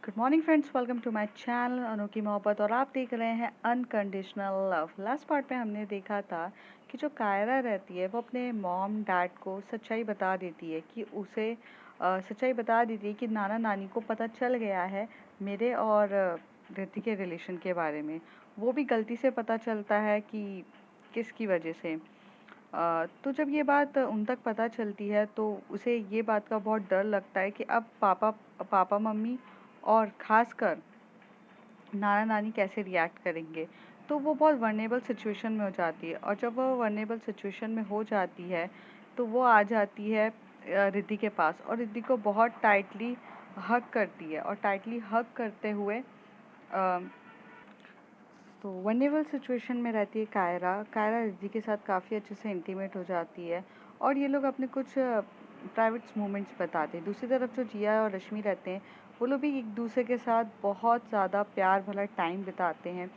Good morning friends, welcome to my channel Anokhi Mohabbat. और आप देख रहे हैं अनकंडीशनल लव। लास्ट पार्ट में हमने देखा था कि जो कायरा रहती है वो अपने मॉम डैड को सच्चाई बता देती है कि उसे सच्चाई बता देती है कि नाना नानी को पता चल गया है मेरे और रिद्धि के रिलेशन के बारे में। वो भी गलती से पता चलता है कि किसकी वजह से। तो जब ये बात उन तक पता चलती है तो उसे ये बात का बहुत डर लगता है कि अब पापा पापा मम्मी और ख़ासकर नाना-नानी कैसे रिएक्ट करेंगे। तो वो बहुत वल्नरेबल सिचुएशन में हो जाती है, और जब वो वल्नरेबल सिचुएशन में हो जाती है तो वो आ जाती है रिद्धि के पास, और रिद्धि को बहुत टाइटली हग करती है। और टाइटली हग करते हुए अ, तो वल्नरेबल सिचुएशन में रहती है कायरा। कायरा रिद्धि के साथ काफ़ी अच्छे से इंटीमेट हो जाती है, और ये लोग अपने कुछ प्राइवेट मोमेंट्स बताते हैं। दूसरी तरफ जो जिया और रश्मि रहते हैं, वो लोग भी एक दूसरे के साथ बहुत ज़्यादा प्यार भरा टाइम बिताते हैं।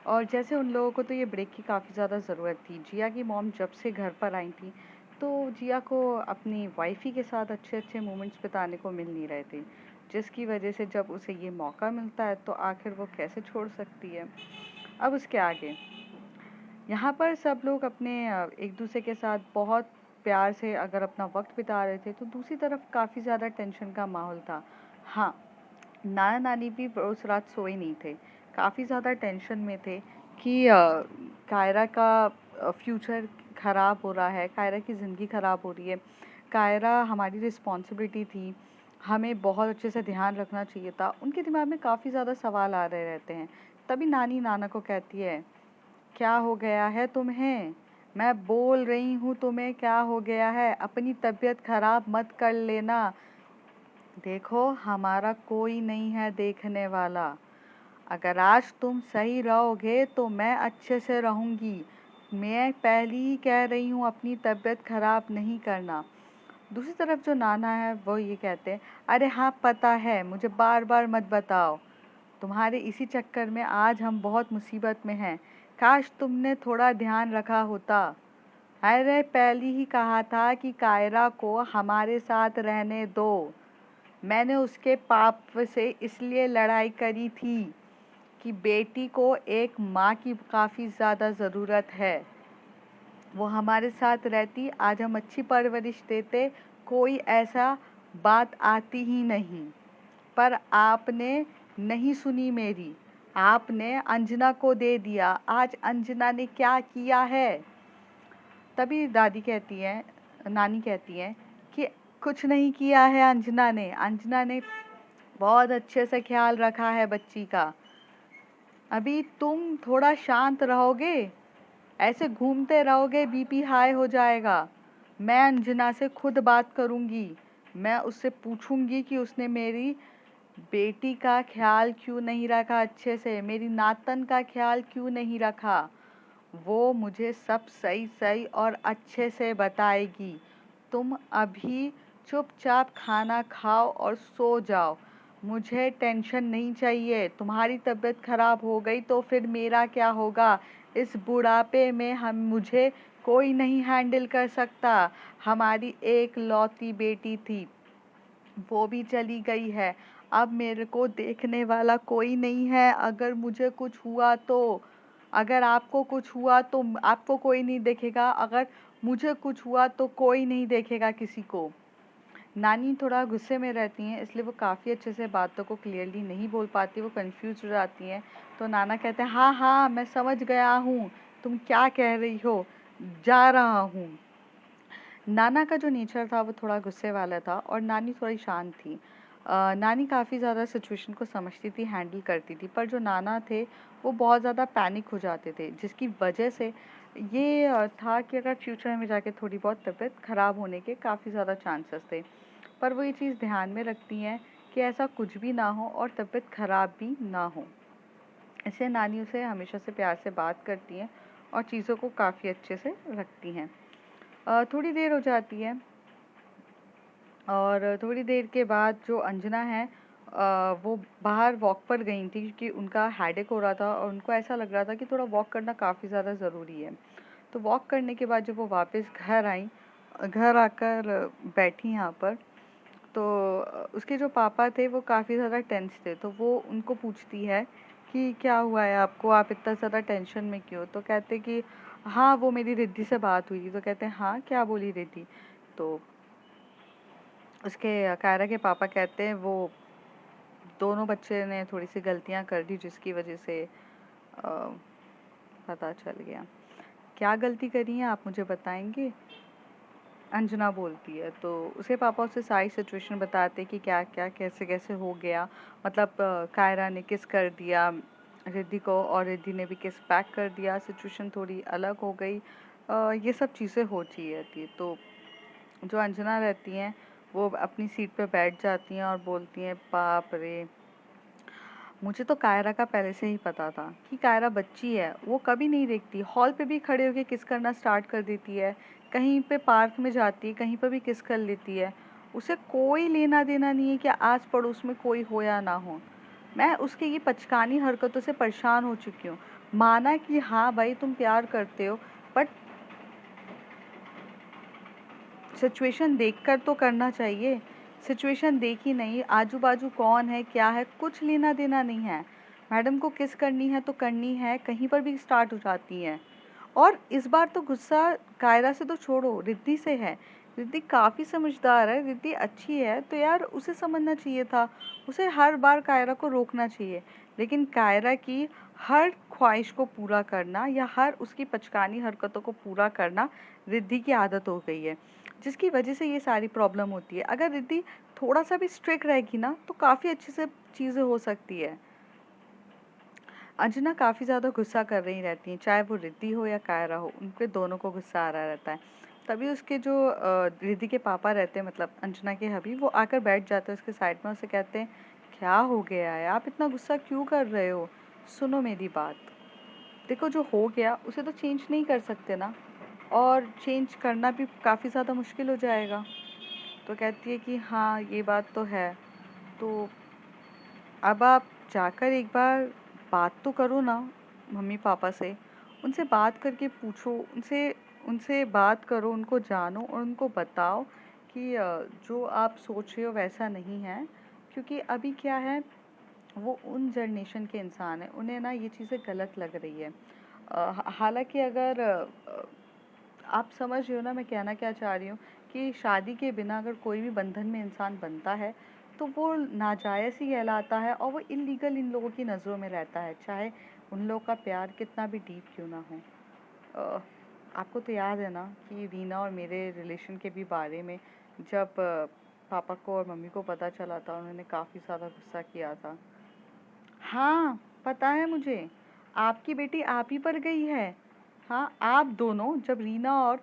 और जैसे उन लोगों को तो ये ब्रेक की काफ़ी ज़्यादा ज़रूरत थी। जिया की मॉम जब से घर पर आई थी, तो जिया को अपनी वाइफ़ी के साथ अच्छे-अच्छे मोमेंट्स बिताने को मिल नहीं रहे थे, जिसकी वजह से जब उसे ये मौका मिलता है तो आखिर वो कैसे छोड़ सकती है। अब उसके आगे यहाँ पर सब लोग अपने एक दूसरे के साथ बहुत प्यार से अगर अपना वक्त बिता रहे थे, तो दूसरी तरफ काफ़ी ज़्यादा टेंशन का माहौल था। हाँ, नाना नानी भी उस रात सोए नहीं थे, काफ़ी ज़्यादा टेंशन में थे कि कायरा का फ्यूचर ख़राब हो रहा है, कायरा की ज़िंदगी ख़राब हो रही है। कायरा हमारी रिस्पॉन्सिबिलिटी थी, हमें बहुत अच्छे से ध्यान रखना चाहिए था। उनके दिमाग में काफ़ी ज़्यादा सवाल आ रहे रहते हैं। तभी नानी नाना को कहती है, क्या हो गया है तुम्हें? मैं बोल रही हूँ तुम्हें, क्या हो गया है? अपनी तबीयत खराब मत कर लेना। देखो, हमारा कोई नहीं है देखने वाला। अगर आज तुम सही रहोगे तो मैं अच्छे से रहूँगी। मैं पहले ही कह रही हूँ, अपनी तबीयत खराब नहीं करना। दूसरी तरफ जो नाना है वो ये कहते हैं, अरे हाँ पता है, मुझे बार बार मत बताओ। तुम्हारे इसी चक्कर में आज हम बहुत मुसीबत में हैं। काश तुमने थोड़ा ध्यान रखा होता। अरे पहले ही कहा था कि कायरा को हमारे साथ रहने दो। मैंने उसके पाप से इसलिए लड़ाई करी थी कि बेटी को एक माँ की काफ़ी ज़्यादा ज़रूरत है। वो हमारे साथ रहती, आज हम अच्छी परवरिश देते, कोई ऐसा बात आती ही नहीं। पर आपने नहीं सुनी मेरी, आपने अंजना को दे दिया। आज अंजना ने क्या किया है? तभी दादी कहती है, नानी कहती है कि कुछ नहीं किया है अंजना ने बहुत अच्छे से ख्याल रखा है बच्ची का। अभी तुम थोड़ा शांत रहोगे, ऐसे घूमते रहोगे बीपी हाई हो जाएगा। मैं अंजना से खुद बात करूँगी, मैं उससे पूछूंगी कि उसने मेरी बेटी का ख्याल क्यों नहीं रखा अच्छे से, मेरी नातन का ख्याल क्यों नहीं रखा। वो मुझे सब सही सही और अच्छे से बताएगी। तुम अभी चुपचाप खाना खाओ और सो जाओ। मुझे टेंशन नहीं चाहिए। तुम्हारी तबीयत खराब हो गई तो फिर मेरा क्या होगा? इस बुढ़ापे में हम मुझे कोई नहीं हैंडल कर सकता। हमारी एक लौती बेटी थी, वो भी चली गई है। अब मेरे को देखने वाला कोई नहीं है। अगर मुझे कुछ हुआ तो, अगर आपको कुछ हुआ तो आपको कोई नहीं देखेगा, अगर मुझे कुछ हुआ तो कोई नहीं देखेगा किसी को। नानी थोड़ा गुस्से में रहती हैं, इसलिए वो काफ़ी अच्छे से बातों को क्लियरली नहीं बोल पाती, वो कंफ्यूज हो जाती हैं। तो नाना कहते हैं, हाँ हाँ मैं समझ गया हूँ, तुम क्या कह रही हो, जा रहा हूँ। नाना का जो नेचर था वो थोड़ा गुस्से वाला था, और नानी थोड़ी शांत थी। नानी काफ़ी ज़्यादा सिचुएशन को समझती थी, हैंडल करती थी, पर जो नाना थे वो बहुत ज़्यादा पैनिक हो जाते थे, जिसकी वजह से ये था कि अगर फ्यूचर में जाके थोड़ी बहुत तबीयत ख़राब होने के काफ़ी ज़्यादा चांसेस थे। पर वो ये चीज़ ध्यान में रखती हैं कि ऐसा कुछ भी ना हो और तबीयत ख़राब भी ना हो। इसलिए नानी उसे हमेशा से प्यार से बात करती हैं और चीज़ों को काफ़ी अच्छे से रखती हैं। थोड़ी देर हो जाती है, और थोड़ी देर के बाद जो अंजना है, वो बाहर वॉक पर गई थी क्योंकि उनका हेडेक हो रहा था और उनको ऐसा लग रहा था कि थोड़ा वॉक करना काफ़ी ज़्यादा ज़रूरी है। तो वॉक करने के बाद जब वो वापस घर आई, घर आकर बैठी यहाँ पर, तो उसके जो पापा थे वो काफ़ी ज़्यादा टेंस थे, तो वो उनको पूछती है कि क्या हुआ है आपको, आप इतना ज़्यादा टेंशन में क्यों? तो कहते कि हाँ, वो मेरी रिद्धि से बात हुई थी। तो कहते हैं हाँ, क्या बोली रिद्धि? तो उसके कायरा के पापा कहते हैं वो दोनों बच्चे ने थोड़ी-सी गलतियाँ कर दी जिसकी वज़ह से अ, पता चल गया। क्या गलती करी है आप मुझे बताएँगे? अंजना बोलती है। तो उसके पापा उसे सारी सिचुएशन बताते कि क्या-क्या, कैसे-कैसे हो गया। मतलब कायरा ने किस कर दिया रिद्धि को और रिद्धि ने भी किस बैक कर दिया, सिचुएशन थोड़ी अलग हो गई। ये सब चीज़ें होती रहती हैं। तो जो अंजना रहती हैं, वो अपनी सीट पे बैठ जाती हैं और बोलती हैं, बाप रे! मुझे तो कायरा का पहले से ही पता था कि कायरा बच्ची है, वो कभी नहीं देखती। हॉल पे भी खड़े होके किस करना स्टार्ट कर देती है, कहीं पे पार्क में जाती है, कहीं पे भी किस कर लेती है। उसे कोई लेना देना नहीं है कि आस पड़ोस में कोई हो या ना हो। मैं उसकी ये पचकानी हरकतों से परेशान हो चुकी हूँ। माना कि हाँ भाई तुम प्यार करते हो, बट सिचुएशन देखकर तो करना चाहिए। सिचुएशन देखी नहीं, आजू-बाजू कौन है, क्या है, कुछ लेना-देना नहीं है। मैडम को किस करनी है तो करनी है, कहीं पर भी स्टार्ट हो जाती हैं। और इस बार तो गुस्सा कायरा से तो छोड़ो, रिद्धि से है। रिद्धि काफ़ी समझदार है, रिद्धि अच्छी है, तो यार उसे समझना चाहिए था। उसे हर बार कायरा को रोकना चाहिए। लेकिन कायरा की हर ख्वाहिश को पूरा करना या हर उसकी पचकानी हरकतों को पूरा करना रिद्धि की आदत हो गई है। जिसकी वजह से ये सारी प्रॉब्लम होती है। अगर रिद्धि थोड़ा-सा भी स्ट्रिक्ट रहेगी ना, तो काफ़ी अच्छे से चीज़ें हो सकती है। अंजना काफ़ी ज़्यादा गुस्सा कर रही रहती हैं, चाहे वो रिद्धि हो या कायरा हो, उनके दोनों को गुस्सा आ रहा रहता है। तभी उसके जो रिद्धि के पापा रहते हैं, मतलब अंजना के हबी, वो आकर बैठ जाते हैं उसके साइड में, उसे कहते हैं, क्या हो गया है? आप इतना गुस्सा क्यों कर रहे हो? सुनो मेरी बात। देखो जो हो गया, उसे तो चेंज नहीं कर सकते ना, और चेंज करना भी काफ़ी ज़्यादा मुश्किल हो जाएगा। तो कहती है कि हाँ, ये बात तो है। तो अब आप जाकर एक बार बात तो करो ना मम्मी-पापा से। उनसे बात करके पूछो, उनसे उनसे बात करो, उनको जानो और उनको बताओ कि जो आप सोच रहे हो वैसा नहीं है। क्योंकि अभी क्या है, वो उन जनरेशन के इंसान हैं, उन्हें ना ये चीज़ें गलत लग रही है। हालाँकि अगर आप समझ रहे हो ना मैं कहना क्या चाह रही हूँ, कि शादी के बिना अगर कोई भी बंधन में इंसान बनता है, तो वो नाजायज़ ही कहलाता है और वो इल्लीगल इन लोगों की नज़रों में रहता है, चाहे उन लोगों का प्यार कितना भी डीप क्यों ना हो। अ, आपको तो याद है ना कि रीना और मेरे रिलेशन के भी बारे में जब पापा को और मम्मी को पता चला था, उन्होंने काफ़ी ज़्यादा गुस्सा किया था। हाँ, पता है मुझे। आपकी बेटी आप ही पर गई है। हाँ, आप दोनों जब रीना और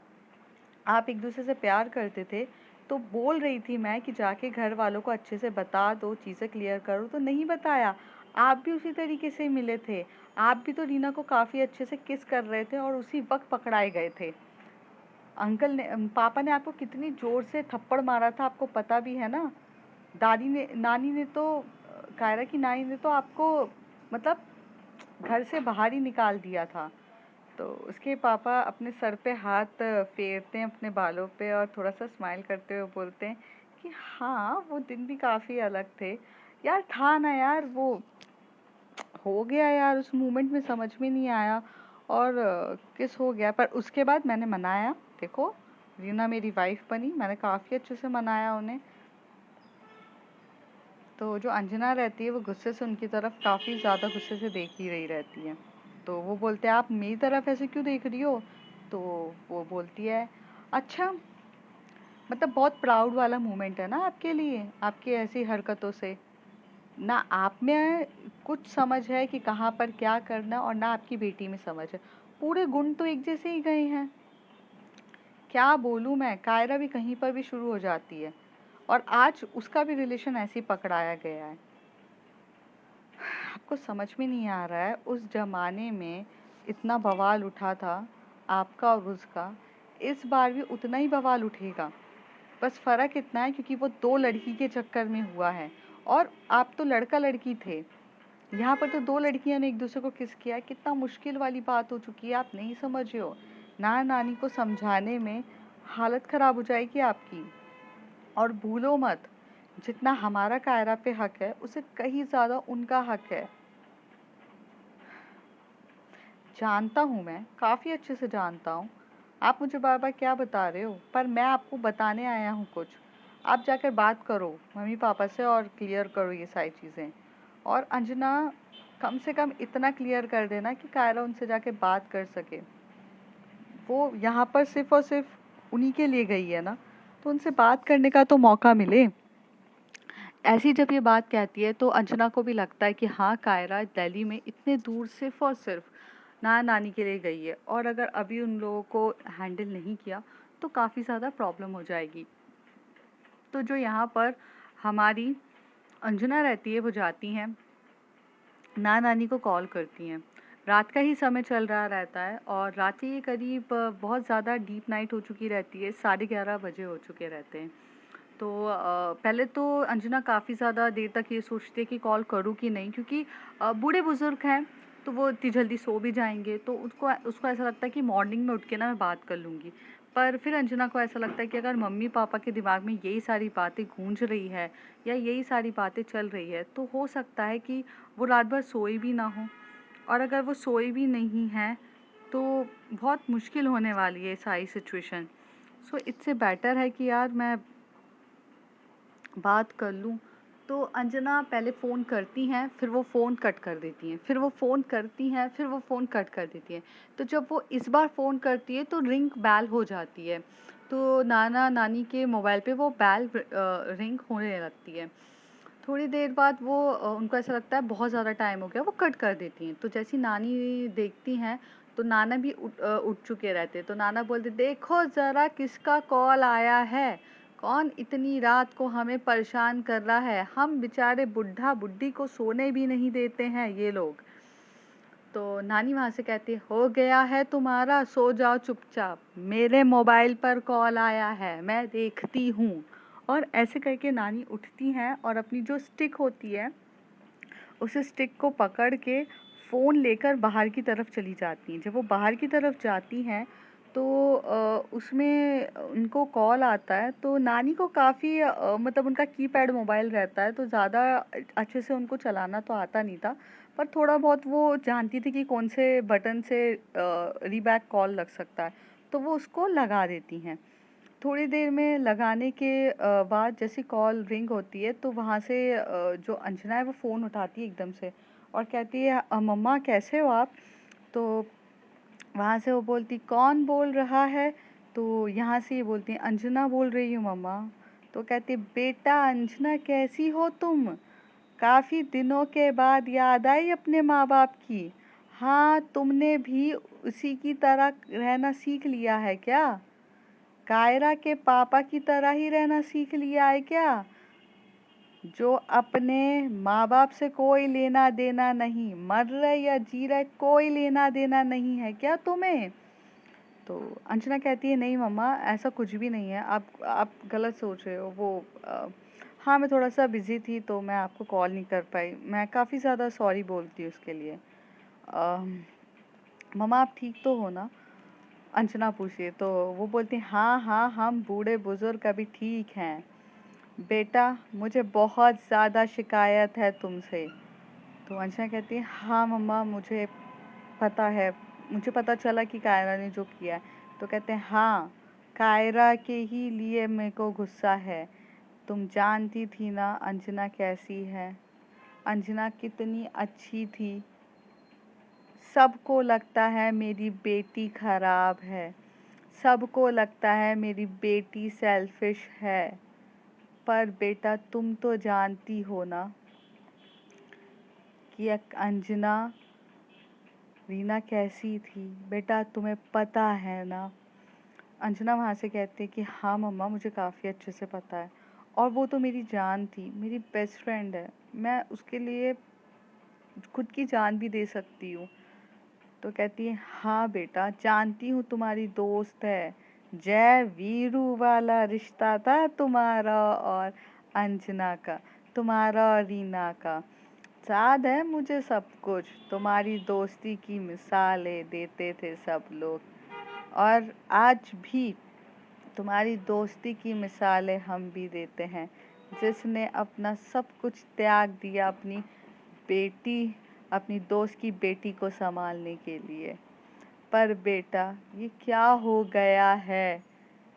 आप एक-दूसरे से प्यार करते थे, तो बोल रही थी मैं कि जाके घर वालों को अच्छे से बता दो, चीज़ें क्लियर करो, तो नहीं बताया। आप भी उसी तरीके से मिले थे। आप भी तो रीना को काफ़ी अच्छे से किस कर रहे थे और उसी वक़्त पकड़ाए गए थे। अंकल ने पापा ने आपको कितनी ज़ोर से थप्पड़ मारा था, आपको पता भी है ना? दादी ने नानी ने तो कायरा की नानी ने तो आपको मतलब घर से बाहर ही निकाल दिया था। तो उसके पापा अपने सर पे हाथ फेरते हैं अपने बालों पे और थोड़ा-सा स्माइल करते हुए बोलते हैं कि हाँ, वो दिन भी काफ़ी अलग थे। यार था ना यार, वो हो गया यार, उस मोमेंट में समझ में नहीं आया और किस हो गया, पर उसके बाद मैंने मनाया। देखो, रीना मेरी वाइफ़ बनी, मैंने काफ़ी अच्छे से मनाया उन्हें। तो जो अंजना रहती है, वो गुस्से से उनकी तरफ काफ़ी ज़्यादा गुस्से से देख ही रही रहती है। तो वो बोलते हैं, आप मेरी तरफ ऐसे क्यों देख रही हो? तो वो बोलती है, अच्छा, मतलब बहुत प्राउड वाला मोमेंट है ना आपके लिए, आपकी ऐसी हरकतों से। ना आप में कुछ समझ है कि कहाँ पर क्या करना, और ना आपकी बेटी में समझ है। पूरे गुण तो एक जैसे ही गए हैं। क्या बोलूँ मैं, कायरा भी कहीं पर भी शुरू हो जाती है और आज उसका भी रिलेशन ऐसे ही पकड़ाया गया है। आपको समझ में नहीं आ रहा है, उस ज़माने में इतना बवाल उठा था आपका और उसका, इस बार भी उतना ही बवाल उठेगा। बस फ़र्क इतना है क्योंकि वो 2 लड़की के चक्कर में हुआ है और आप तो लड़का-लड़की थे। यहाँ पर तो 2 लड़कियाँ ने एक-दूसरे को किस किया है, कितना मुश्किल वाली बात हो चुकी है, आप नहीं समझ रहे हो। नाना-नानी को समझाने में हालत ख़राब हो जाएगी आपकी। और भूलो मत जितना हमारा कायरा पे हक है, उससे कहीं ज़्यादा उनका हक है। जानता हूँ मैं, काफ़ी अच्छे से जानता हूँ। आप मुझे बार-बार क्या बता रहे हो? पर मैं आपको बताने आया हूँ कुछ। आप जाकर बात करो मम्मी-पापा से और क्लियर करो ये सारी चीज़ें। और अंजना, कम से कम इतना क्लियर कर देना कि कायरा उनसे जाके बात कर सके। वो यहाँ पर सिर्फ़ और सिर्फ़ उन्हीं के लिए गई है ना, तो उनसे बात करने का तो मौका मिले। ऐसी जब ये बात कहती है तो अंजना को भी लगता है कि हाँ, कायरा दिल्ली में इतने दूर सिर्फ़ और सिर्फ़ नाना-नानी के लिए गई है और अगर अभी उन लोगों को हैंडल नहीं किया तो काफ़ी ज़्यादा प्रॉब्लम हो जाएगी। तो जो यहाँ पर हमारी अंजना रहती है वो जाती हैं, नाना-नानी को कॉल करती हैं। रात का ही समय चल रहा रहता है और रात के करीब बहुत ज़्यादा डीप नाइट हो चुकी रहती है, 11:30 बजे हो चुके रहते हैं। तो पहले तो अंजना काफ़ी ज़्यादा देर तक ये सोचती है कि कॉल करूँ कि नहीं, क्योंकि बूढ़े-बुज़ुर्ग हैं, तो वो इतनी जल्दी सो भी जाएँगे, तो उसको उसको ऐसा लगता है कि मॉर्निंग में उठ के ना मैं बात कर लूँगी। पर फिर अंजना को ऐसा लगता है कि अगर मम्मी-पापा के दिमाग में यही सारी बातें गूँज रही है या यही सारी बातें चल रही है, तो हो सकता है कि वो रात भर सोए भी ना हों और अगर वो सोए भी नहीं हैं, तो बहुत मुश्किल होने वाली है ये सारी सिचुएशन। सो इससे बेटर है कि यार मैं बात कर लूँ। तो अंजना पहले फ़ोन करती हैं, फिर वो फ़ोन कट कर देती हैं, फिर वो फ़ोन करती हैं, फिर वो फ़ोन कट कर देती हैं। तो जब वो इस बार फ़ोन करती है तो रिंग बेल हो जाती है। तो नाना-नानी के मोबाइल पे वो बेल रिंग होने लगती है। थोड़ी देर बाद वो उनको ऐसा लगता है बहुत ज़्यादा टाइम हो गया, वो कट कर देती हैं। तो जैसे ही नानी देखती हैं, तो नाना भी उठ चुके रहते हैं। तो नाना बोलते, "देखो ज़रा किसका कॉल आया है? कौन इतनी रात को हमें परेशान कर रहा है? हम बेचारे बुड्ढा-बुड्ढी को सोने भी नहीं देते हैं ये लोग।" तो नानी वहाँ से कहती है, "हो गया है तुम्हारा, सो जाओ चुपचाप। मेरे मोबाइल पर कॉल आया है, मैं देखती हूँ।" और ऐसे करके नानी उठती हैं और अपनी जो स्टिक होती है, उस स्टिक को पकड़ के फ़ोन लेकर बाहर की तरफ चली जाती हैं। जब वो बाहर की तरफ जाती हैं, तो उसमें उनको कॉल आता है, तो नानी को काफ़ी मतलब उनका कीपैड मोबाइल रहता है, तो ज़्यादा अच्छे से उनको चलाना तो आता नहीं था, पर थोड़ा बहुत वो जानती थी कि कौन से बटन से रीबैक कॉल लग सकता है, तो वो उसको लगा देती हैं। थोड़ी देर में लगाने के बाद जैसे कॉल रिंग होती है, तो वहाँ से जो अंजना है वो फ़ोन उठाती है एकदम से और कहती है, मम्मा कैसे हो आप?" तो वहाँ से वो बोलती, "कौन बोल रहा है?" तो यहाँ से ये बोलती हैं, "अंजना बोल रही हूँ मम्मा।" तो कहती है, "बेटा अंजना कैसी हो तुम? काफ़ी दिनों के बाद याद आई अपने माँ-बाप की? हाँ, तुमने भी उसी की तरह रहना सीख लिया है क्या? कायरा के पापा की तरह ही रहना सीख लिया है क्या? जो अपने माँ-बाप से कोई लेना-देना नहीं, मर रहे या जी रहे कोई लेना-देना नहीं है क्या तुम्हें?" तो अंजना कहती है, "नहीं मम्मा, ऐसा कुछ भी नहीं है, आप गलत सोच रहे हो। वो हाँ, मैं थोड़ा-सा बिज़ी थी तो मैं आपको कॉल नहीं कर पाई। मैं काफ़ी ज़्यादा सॉरी बोलती हूँ उसके लिए। मम्मा आप ठीक तो हो ना?" अंजना पूछती है, तो वो बोलती हैं, "हाँ, हाँ, हम बूढ़े-बुज़ुर्ग अभी ठीक हैं। बेटा, मुझे बहुत ज़्यादा शिकायत है तुमसे।" तो अंजना कहती है, "हाँ मम्मा, मुझे पता है, मुझे पता चला कि कायरा ने जो किया है।" तो कहते हैं, "हाँ, कायरा के ही लिए मेरे को गुस्सा है। तुम जानती थी ना अंजना कैसी है? अंजना कितनी अच्छी थी। सबको लगता है मेरी बेटी खराब है। सबको लगता है मेरी बेटी सेल्फिश है। पर बेटा तुम तो जानती हो ना कि एक अंजना रीना कैसी थी। बेटा तुम्हें पता है ना?" अंजना वहाँ से कहती है कि हाँ मम्मा, मुझे काफ़ी अच्छे से पता है और वो तो मेरी जान थी, मेरी बेस्ट फ्रेंड है। मैं उसके लिए खुद की जान भी दे सकती हूँ। तो कहती है, "हाँ बेटा, जानती हूँ तुम्हारी दोस्त है। जय वीरू वाला रिश्ता था तुम्हारा और अंजना का, तुम्हारा और रीना का। याद है मुझे सब कुछ। तुम्हारी दोस्ती की मिसालें देते थे सब लोग और आज भी तुम्हारी दोस्ती की मिसालें हम भी देते हैं। जिसने अपना सब कुछ त्याग दिया बेटी अपनी दोस्त की बेटी को संभालने के लिए। पर बेटा, ये क्या हो गया है?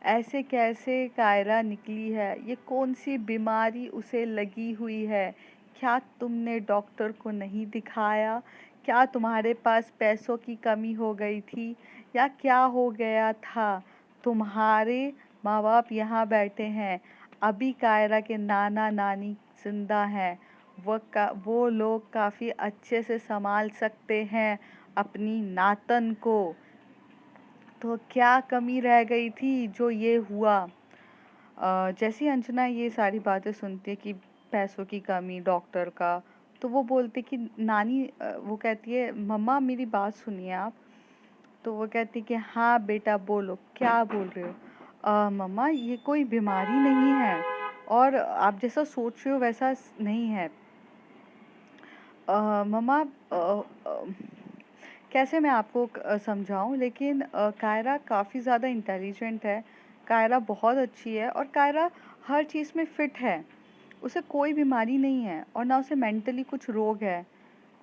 ऐसे कैसे कायरा निकली है? ये कौन सी बीमारी उसे लगी हुई है? क्या तुमने डॉक्टर को नहीं दिखाया? क्या तुम्हारे पास पैसों की कमी हो गई थी या क्या हो गया था? तुम्हारे माँ बाप यहाँ बैठे हैं, अभी कायरा के नाना नानी जिंदा हैं, वो लोग काफ़ी अच्छे से संभाल सकते हैं अपनी नातन को। तो क्या कमी रह गई थी जो ये हुआ? जैसे ही अंजना ये सारी बातें सुनती है कि पैसों की कमी, डॉक्टर का, तो वो बोलती कि नानी, वो कहती है मम्मा मेरी बात सुनिए आप। तो वो कहती कि हाँ बेटा बोलो, क्या बोल रहे हो? मम्मा ये कोई बीमारी नहीं है और आप जैसा सोच रहे हो वैसा नहीं है। मम्मा, कैसे मैं आपको समझाऊं, लेकिन कायरा काफ़ी ज़्यादा इंटेलिजेंट है, कायरा बहुत अच्छी है और कायरा हर चीज़ में फिट है, उसे कोई बीमारी नहीं है और ना उसे मेंटली कुछ रोग है।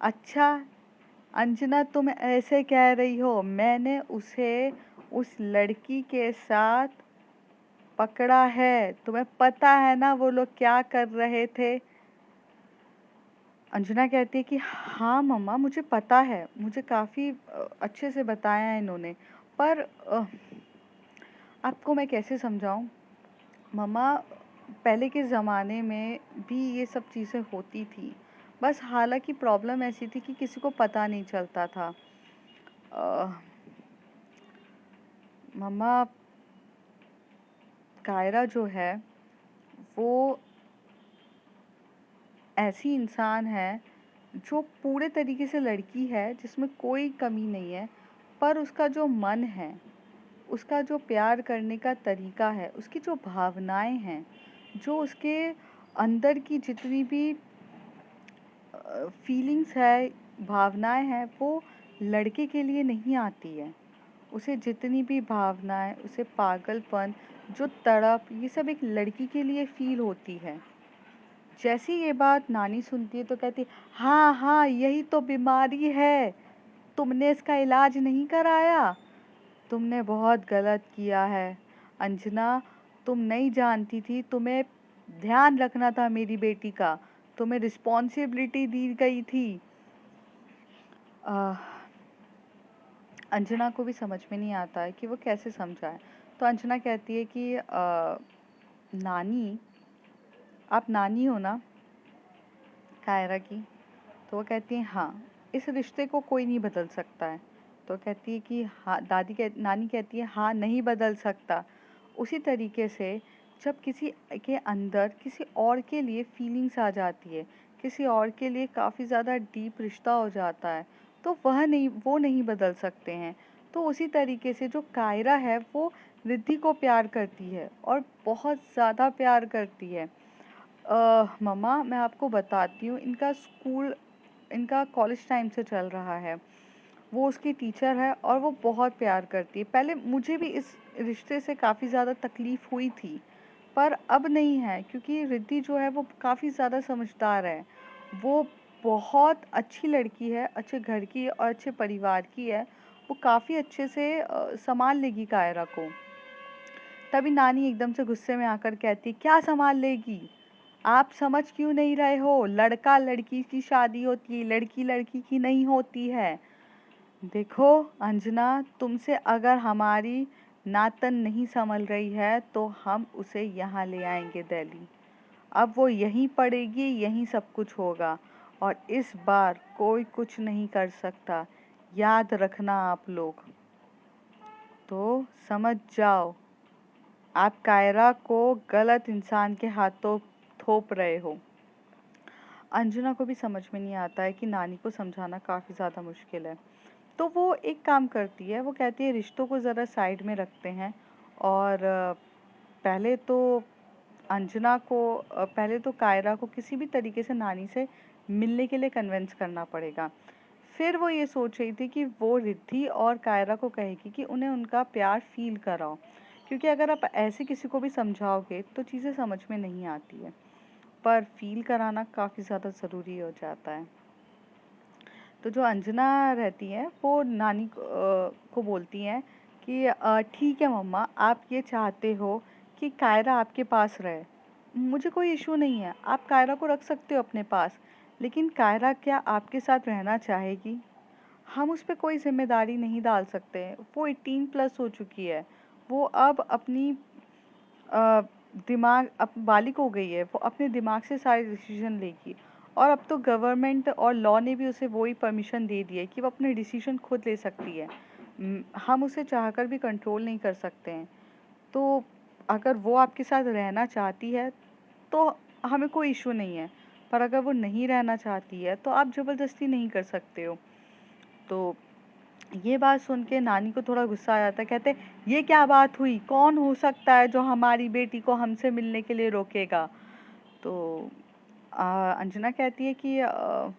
अच्छा अंजना, तुम ऐसे कह रही हो? मैंने उसे उस लड़की के साथ पकड़ा है, तुम्हें पता है ना वो लोग क्या कर रहे थे? अंजना कहती है कि हाँ मम्मा मुझे पता है, मुझे काफ़ी अच्छे से बताया है इन्होंने, पर आपको मैं कैसे समझाऊं मम्मा, पहले के ज़माने में भी ये सब चीज़ें होती थी, बस हालांकि प्रॉब्लम ऐसी थी कि किसी को पता नहीं चलता था। अ, मम्मा, कायरा जो है वो ऐसी इंसान है जो पूरे तरीके से लड़की है, जिसमें कोई कमी नहीं है, पर उसका जो मन है, उसका जो प्यार करने का तरीका है, उसकी जो भावनाएं हैं, जो उसके अंदर की जितनी भी फीलिंग्स है, भावनाएं हैं, वो लड़के के लिए नहीं आती है। उसे जितनी भी भावनाएं, उसे पागलपन, जो तड़प, ये सब एक लड़की के लिए फील होती है। जैसी ये बात नानी सुनती है तो कहती है, हाँ हाँ यही तो बीमारी है, तुमने इसका इलाज नहीं कराया, तुमने बहुत गलत किया है अंजना, तुम नहीं जानती थी, तुम्हें ध्यान रखना था मेरी बेटी का, तुम्हें रिस्पॉन्सिबिलिटी दी गई थी। आह, अंजना को भी समझ में नहीं आता है कि वो कैसे समझाए। तो अंजना कहती है कि नानी, आप नानी हो ना कायरा की? तो वो कहती है हाँ, इस रिश्ते को कोई नहीं बदल सकता है। तो कहती है कि हाँ, नानी कहती है हाँ नहीं बदल सकता। उसी तरीके से जब किसी के अंदर किसी और के लिए फीलिंग्स आ जाती है, किसी और के लिए काफ़ी ज़्यादा डीप रिश्ता हो जाता है, तो वो नहीं बदल सकते हैं। तो उसी तरीके से जो कायरा है वो रिद्धि को प्यार करती है और बहुत ज़्यादा प्यार करती है। मम्मा मैं आपको बताती हूँ, इनका कॉलेज टाइम से चल रहा है, वो उसकी टीचर है और वो बहुत प्यार करती है। पहले मुझे भी इस रिश्ते से काफ़ी ज़्यादा तकलीफ़ हुई थी, पर अब नहीं है, क्योंकि रिद्धि जो है वो काफ़ी ज़्यादा समझदार है, वो बहुत अच्छी लड़की है, अच्छे घर की है और अच्छे परिवार की है, वो काफ़ी अच्छे से संभाल लेगी कायरा को। तभी नानी एकदम से गुस्से में आकर कहती, क्या संभाल लेगी? आप समझ क्यों नहीं रहे हो? लड़का लड़की की शादी होती है, लड़की लड़की की नहीं होती है। देखो अंजना, तुमसे अगर हमारी नातन नहीं संभल रही है तो हम उसे यहाँ ले आएंगे दिल्ली। अब वो यहीं पड़ेगी, यहीं सब कुछ होगा और इस बार कोई कुछ नहीं कर सकता, याद रखना आप लोग। तो समझ जाओ, आप कायरा को गलत इंसान के हाथों थोप रहे हो। अंजना को भी समझ में नहीं आता है कि नानी को समझाना काफ़ी ज़्यादा मुश्किल है। तो वो एक काम करती है, वो कहती है रिश्तों को ज़रा साइड में रखते हैं और पहले तो पहले तो कायरा को किसी भी तरीके से नानी से मिलने के लिए कन्विंस करना पड़ेगा। फिर वो ये सोच रही थी कि वो रिद्धि और कायरा को कहेगी कि उन्हें उनका प्यार फ़ील कराओ, क्योंकि अगर आप ऐसे किसी को भी समझाओगे तो चीज़ें समझ में नहीं आती है। पर फ़ील कराना काफ़ी ज़्यादा ज़रूरी हो जाता है। तो जो अंजना रहती हैं वो नानी को बोलती हैं कि ठीक है मम्मा, आप ये चाहते हो कि कायरा आपके पास रहे, मुझे कोई इशू नहीं है, आप कायरा को रख सकते हो अपने पास, लेकिन कायरा क्या आपके साथ रहना चाहेगी? हम उस पे कोई ज़िम्मेदारी नहीं डाल सकते। वो 18 प्लस हो चुकी है। वो अब अपनी अ, दिमाग अब बालिग हो गई है, वो अपने दिमाग से सारे डिसीजन लेगी। और अब तो गवर्नमेंट और लॉ ने भी उसे वही परमिशन दे दी है कि वो अपने डिसीजन खुद ले सकती है। हम उसे चाहकर भी कंट्रोल नहीं कर सकते हैं। तो अगर वो आपके साथ रहना चाहती है तो हमें कोई इशू नहीं है, पर अगर वो नहीं रहना चाहती है तो आप ज़बरदस्ती नहीं कर सकते हो। तो ये बात सुन के नानी को थोड़ा गुस्सा आ जाता है। कहते ये क्या बात हुई, कौन हो सकता है जो हमारी बेटी को हमसे मिलने के लिए रोकेगा? तो अंजना कहती है कि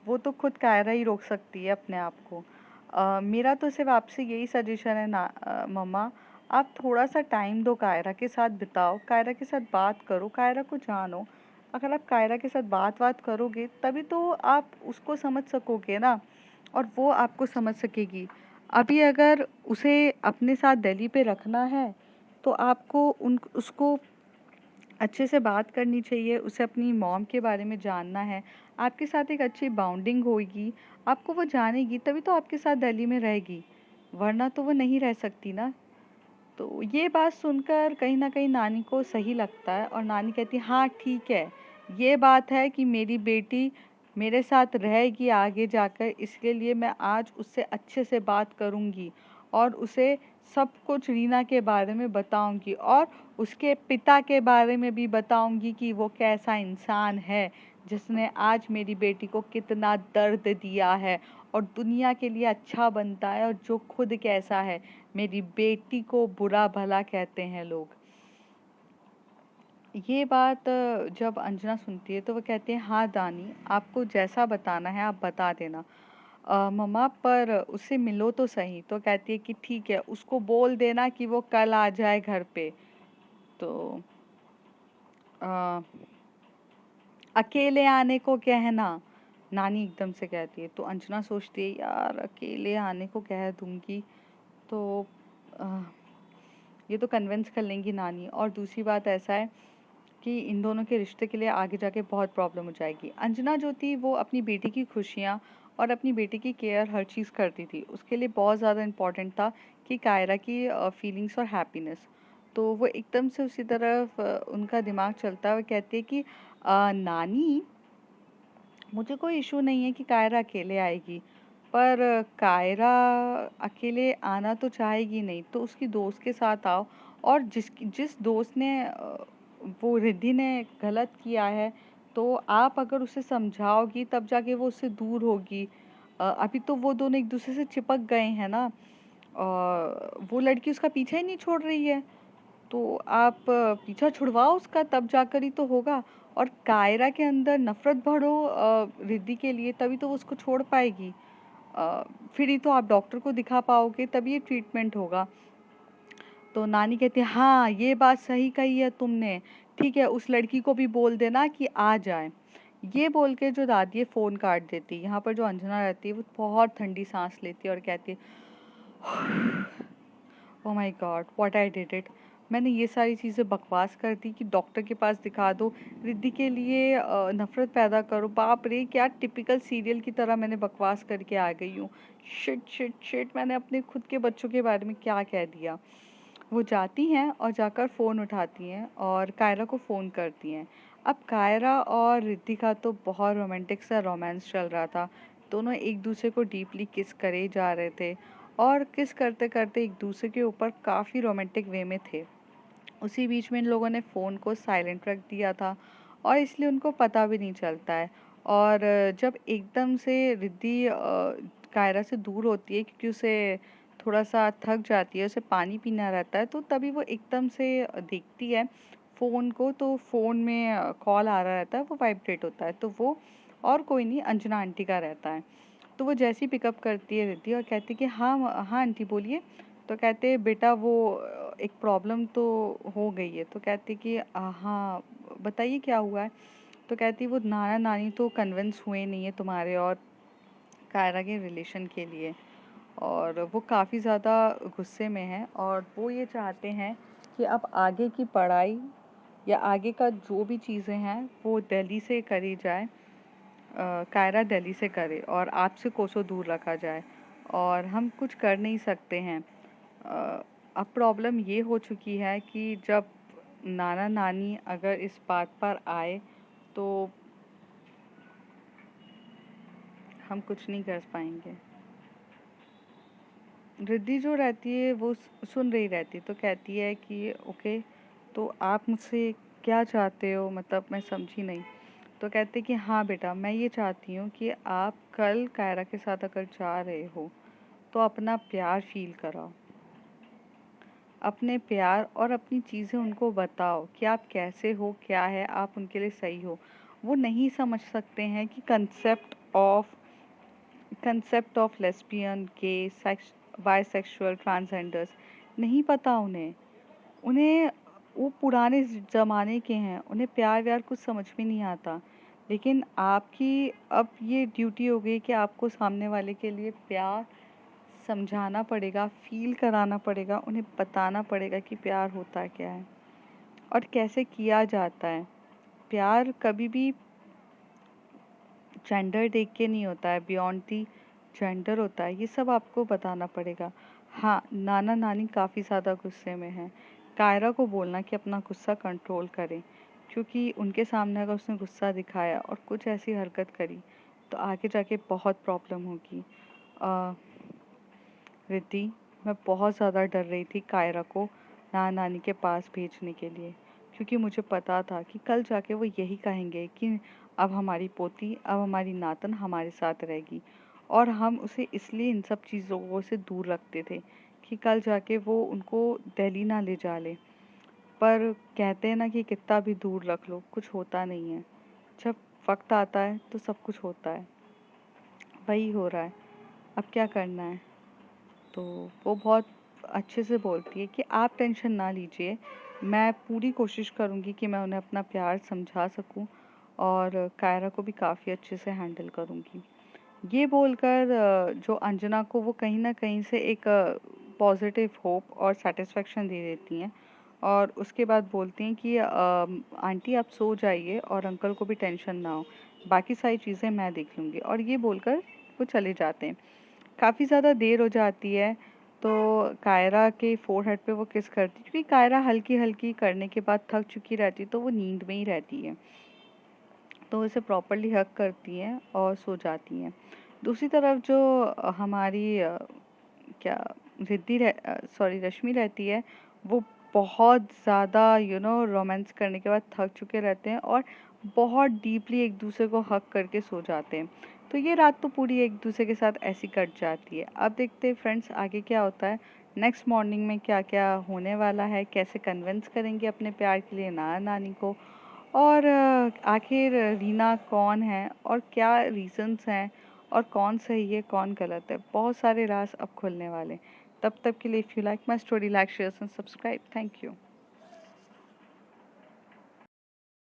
वो तो खुद कायरा ही रोक सकती है अपने आप को। मेरा तो सिर्फ आपसे यही सजेशन है ना मम्मा, आप थोड़ा सा टाइम दो, कायरा के साथ बिताओ, कायरा के साथ बात करो, कायरा को जानो। अगर आप कायरा के साथ बात करोगे तभी तो आप उसको समझ सकोगे ना, और वो आपको समझ सकेगी। अभी अगर उसे अपने साथ दिल्ली पे रखना है तो आपको उन उसको अच्छे से बात करनी चाहिए, उसे अपनी मॉम के बारे में जानना है, आपके साथ एक अच्छी बाउंडिंग होगी, आपको वो जानेगी तभी तो आपके साथ दिल्ली में रहेगी, वरना तो वो नहीं रह सकती ना। तो ये बात सुनकर कहीं न कहीं नानी को सही लगता है और नानी कहती है हाँ ठीक है, ये बात है कि मेरी बेटी मेरे साथ रहेगी आगे जाकर, इसके लिए मैं आज उससे अच्छे से बात करूँगी और उसे सब कुछ रीना के बारे में बताऊँगी और उसके पिता के बारे में भी बताऊँगी कि वो कैसा इंसान है, जिसने आज मेरी बेटी को कितना दर्द दिया है और दुनिया के लिए अच्छा बनता है, और जो खुद कैसा है, मेरी बेटी को बुरा भला कहते हैं लोग। ये बात जब अंजना सुनती है तो वो कहती है हाँ दानी, आपको जैसा बताना है आप बता देना। मम्मा पर उससे मिलो तो सही। तो कहती है कि ठीक है, उसको बोल देना कि वो कल आ जाए घर पे। तो अ, अकेले आने को कहना, नानी एकदम से कहती है। तो अंजना सोचती है यार अकेले आने को कह दूंगी तो अ, ये तो कन्विंस कर लेंगी नानी, और दूसरी बात ऐसा है कि इन दोनों के रिश्ते के लिए आगे जाके बहुत प्रॉब्लम हो जाएगी। अंजना जो थी वो अपनी बेटी की खुशियाँ और अपनी बेटी की केयर हर चीज़ करती थी। उसके लिए बहुत ज़्यादा इम्पोर्टेंट था कि कायरा की फीलिंग्स और हैप्पीनेस। तो वो एकदम से उसी तरफ उनका दिमाग चलता है। वो कहती है कि नानी, मुझे कोई इशू नहीं है कि कायरा अकेले आएगी, पर कायरा अकेले आना तो चाहेगी नहीं, तो उसकी दोस्त के साथ आओ। और जिस दोस्त ने वो रिद्धि ने गलत किया है, तो आप अगर उसे समझाओगी तब जाके वो उससे दूर होगी। अभी तो वो दोनों एक दूसरे से चिपक गए हैं ना, वो लड़की उसका पीछा ही नहीं छोड़ रही है। तो आप पीछा छुड़वाओ उसका, तब जाकर ही तो होगा। और कायरा के अंदर नफ़रत भरो रिद्धि के लिए, तभी तो वो उसको छोड़ पाएगी। अ, फिर ही तो आप डॉक्टर को दिखा पाओगे, तभी ये ट्रीटमेंट होगा। तो नानी कहती है हाँ ये बात सही कही है तुमने, ठीक है उस लड़की को भी बोल देना कि आ जाए। ये बोल के जो दादी है फ़ोन काट देती है। यहाँ पर जो अंजना रहती है वो बहुत ठंडी सांस लेती है और कहती है oh my God what I did it, मैंने ये सारी चीज़ें बकवास कर दी कि डॉक्टर के पास दिखा दो, रिद्धि के लिए नफ़रत पैदा करो, बाप रे क्या टिपिकल सीरियल की तरह मैंने बकवास करके आ गई हूँ। शिट शिट शिट, मैंने अपने खुद के बच्चों के बारे में क्या कह दिया। वो जाती हैं और जाकर फ़ोन उठाती हैं और कायरा को फ़ोन करती हैं। अब कायरा और रिद्धि का तो बहुत रोमांटिक सा रोमांस चल रहा था। दोनों एक दूसरे को डीपली किस करे जा रहे थे और किस करते करते एक दूसरे के ऊपर काफ़ी रोमांटिक वे में थे। उसी बीच में इन लोगों ने फ़ोन को साइलेंट रख दिया था और इसलिए उनको पता भी नहीं चलता है। और जब एकदम से रिद्धि कायरा से दूर होती है क्योंकि उसे थोड़ा-सा थक जाती है, उसे पानी पीना रहता है, तो तभी वो एकदम से देखती है फ़ोन को, तो फ़ोन में कॉल आ रहा रहता है, वो वाइब्रेट होता है, तो वो और कोई नहीं अंजना आंटी का रहता है। तो वो जैसे ही पिकअप करती है रिद्धि और कहती है कि हाँ हाँ आंटी बोलिए। तो कहते हैं बेटा वो एक प्रॉब्लम तो हो गई है। तो कहती है कि हाँ बताइए क्या हुआ है। तो कहती वो नाना-नानी तो कन्विंस हुए नहीं है तुम्हारे और कायरा के रिलेशन के लिए, और वो काफ़ी ज़्यादा गुस्से में हैं और वो ये चाहते हैं कि अब आगे की पढ़ाई या आगे का जो भी चीज़ें हैं वो दिल्ली से करी जाए, कायरा दिल्ली से करे और आपसे कोसों दूर रखा जाए, और हम कुछ कर नहीं सकते हैं। अब प्रॉब्लम ये हो चुकी है कि जब नाना नानी अगर इस बात पर आए तो हम कुछ नहीं कर पाएंगे। रिद्धि जो रहती है वो सुन रही रहती, तो कहती है कि ओके, तो आप मुझसे क्या चाहते हो, मतलब मैं समझी नहीं। तो कहते कि हाँ बेटा, मैं ये चाहती हूँ कि आप कल कायरा के साथ अगर जा रहे हो तो अपना प्यार फील कराओ, अपने प्यार और अपनी चीज़ें उनको बताओ कि आप कैसे हो, क्या है, आप उनके लिए सही हो। वो नहीं समझ सकते हैं कि concept of lesbian, gay, sex, bisexual, transgenders नहीं पता उन्हें। उन्हें वो पुराने ज़माने के हैं, उन्हें प्यार व्यार कुछ समझ में नहीं आता। लेकिन आपकी अब ये ड्यूटी हो गई कि आपको सामने वाले के लिए प्यार समझाना पड़ेगा, फ़ील कराना पड़ेगा, उन्हें बताना पड़ेगा कि प्यार होता क्या है और कैसे किया जाता है। प्यार कभी भी जेंडर देख के नहीं होता है, बियॉन्ड दी जेंडर होता है, ये सब आपको बताना पड़ेगा। हाँ, नाना नानी काफ़ी ज़्यादा गुस्से में हैं। कायरा को बोलना कि अपना गुस्सा कंट्रोल करें, क्योंकि उनके सामने अगर उसने गुस्सा दिखाया और कुछ ऐसी हरकत करी तो आगे जाके बहुत प्रॉब्लम होगी। रिद्धि, मैं बहुत ज़्यादा डर रही थी कायरा को नाना नानी के पास भेजने के लिए, क्योंकि मुझे पता था कि कल जाके वो यही कहेंगे कि अब हमारी पोती, अब हमारी नातन हमारे साथ रहेगी, और हम उसे इसलिए इन सब चीज़ों से दूर रखते थे कि कल जाके वो उनको दिल्ली ना ले जा ले। पर कहते हैं ना कि कितना भी दूर रख लो कुछ होता नहीं है, जब वक्त आता है तो सब कुछ होता है। वही हो रहा है, अब क्या करना है। तो वो बहुत अच्छे से बोलती है कि आप टेंशन ना लीजिए, मैं पूरी कोशिश करूँगी कि मैं उन्हें अपना प्यार समझा सकूँ और कायरा को भी काफ़ी अच्छे से हैंडल करूँगी। ये बोलकर जो अंजना को वो कहीं न कहीं से एक पॉज़िटिव होप और सैटिस्फैक्शन दे देती हैं, और उसके बाद बोलती हैं कि आंटी आप सो जाइए और अंकल को भी टेंशन ना हो, बाकी सारी चीज़ें मैं देख लूँगी, और ये बोलकर वो चले जाते हैं। काफ़ी ज़्यादा देर हो जाती है, तो कायरा के फ़ोरहेड पे वो किस करती है, क्योंकि कायरा हल्की-हल्की करने के बाद थक चुकी रहती है, तो वो नींद में ही रहती है। तो उसे प्रॉपर्ली हग करती हैं और सो जाती हैं। दूसरी तरफ जो हमारी क्या सॉरी रश्मि रहती है, वो बहुत ज़्यादा रोमांस करने के बाद थक चुके रहते हैं और बहुत डीपली एक दूसरे को हग करके सो जाते हैं। तो ये रात तो पूरी एक दूसरे के साथ ऐसी कट जाती है। अब देखते हैं फ्रेंड्स आगे क्या होता है, नेक्स्ट मॉर्निंग में क्या क्या होने वाला है, कैसे कन्विंस करेंगे अपने प्यार के लिए नाना नानी को, और आखिर रीना कौन है और क्या रीज़न्स हैं और कौन सही है कौन गलत है, बहुत सारे राज अब खुलने वाले हैं। तब तक के लिए if you like my story, like share and subscribe. Thank you.